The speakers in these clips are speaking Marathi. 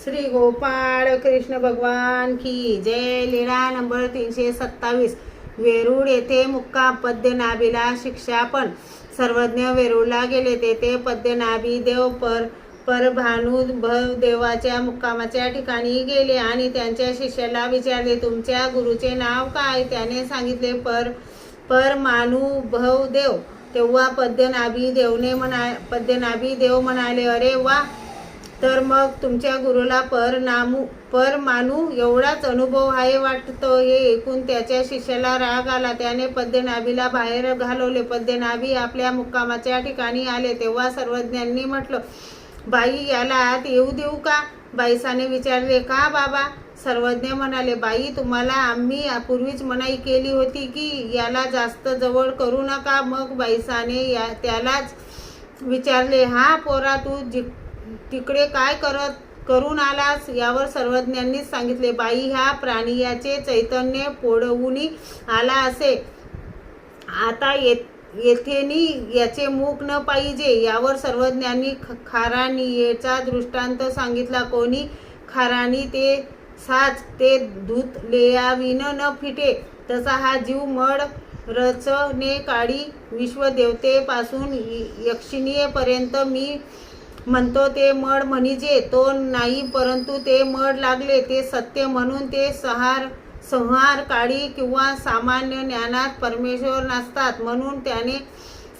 श्री गोपाळ कृष्ण भगवान की जय. लीळा नंबर 327. वेरूळ येथे मुक्काम. पद्मनाभीला शिक्षापण. सर्वज्ञ वेरूळला गेले. तेथे पद्मनाभी देव परभानुभव देवाच्या मुक्कामाच्या ठिकाणी गेले आणि त्यांच्या शिष्याला विचारले, तुमच्या गुरुचे नाव काय? त्याने सांगितले, परमानुभव देव. तेव्हा पद्मनाभी देव म्हणाले, अरे वा, तर मग तुमच्या गुरुला परमानू एवढाच अनुभव आहे वाटतं. हे ऐकून त्याच्या शिष्याला राग आला. त्याने पद्मनाभीला बाहेर घालवले. पद्मनाभी आपल्या मुक्कामाच्या ठिकाणी आले तेव्हा सर्वज्ञांनी म्हटलं, बाई, याला आत येऊ देऊ का? बाईसाने विचारले, का बाबा? सर्वज्ञ म्हणाले, बाई, तुम्हाला आम्ही पूर्वीच मनाई केली होती की याला जास्त जवळ करू नका. मग बाईसाने त्यालाच विचारले, हा पोरा, तू तिकडे काय करून आलास? यावर सर्वज्ञांनीच सांगितले, बाई, ह्या प्राणियाचे चैतन्य पोळवूनी आला असे. आता येथेनी याचे मुख न पाहिजे. यावर सर्वज्ञांनी खाराणीचा दृष्टांत सांगितला. कोणी खाराणी ते साच, ते धूत लेयाविन न फिटे. तसा हा जीव मड रचने काळी विश्वदेवतेपासून यक्षिणीपर्यंत मी म्हणतो ते मड म्हणजे तो नाही, परंतु ते मड लागले ते सत्य. म्हणून ते संहार काळी किंवा सामान्य ज्ञानात परमेश्वर नसतात. म्हणून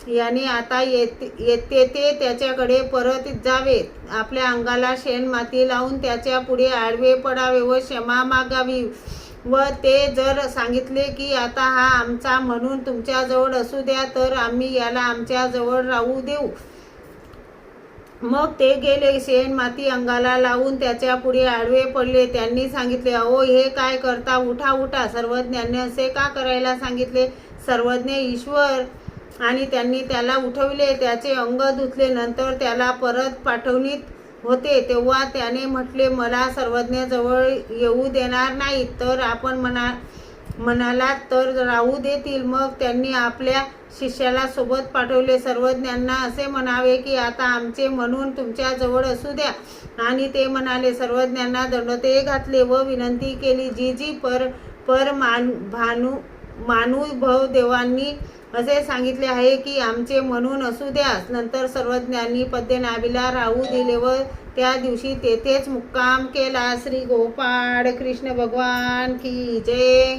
याने आता येते ते त्याच्याकडे परत जावे. आपल्या अंगाला शेणमाती लावून त्याच्या पुढे आडवे पडावे व क्षमा मागावी. व ते जर सांगितले की आता हा आमचा म्हणून तुमच्याजवळ असू द्या, तर आम्ही याला आमच्या जवळ राहू देऊ. मग ते गेले. शेण माती अंगाला लावून त्याच्या पुढे आडवे पडले. त्यांनी सांगितले, अहो, हे काय करता? उठा उठा. सर्वज्ञांनी असे का करायला सांगितले? सर्वज्ञ ईश्वर आणि त्यांनी त्याला उठविले, त्याचे अंग धुतले, नंतर त्याला परत पाठवणीत होते. तेव्हा त्याने म्हटले, मला सर्वज्ञ जवळ येऊ देणार नाही, तर आपण म्हणालात तर राहू देतील. मग त्यांनी आपल्या शिष्याला सोबत पाठवले. सर्वज्ञांना असे म्हणावे की आता आमचे म्हणून तुमच्या जवळ असू द्या. आणि ते म्हणाले. सर्वज्ञांना दंडोते घातले व विनंती केली, जी मानुभव देवांनी असे सांगितले आहे की आमचे म्हणून असू द्या. नंतर सर्वज्ञांनी पद्मनाभीला राहू दिले व त्या दिवशी तेथेच मुक्काम केला. श्री गोपाळ कृष्ण भगवान की जय.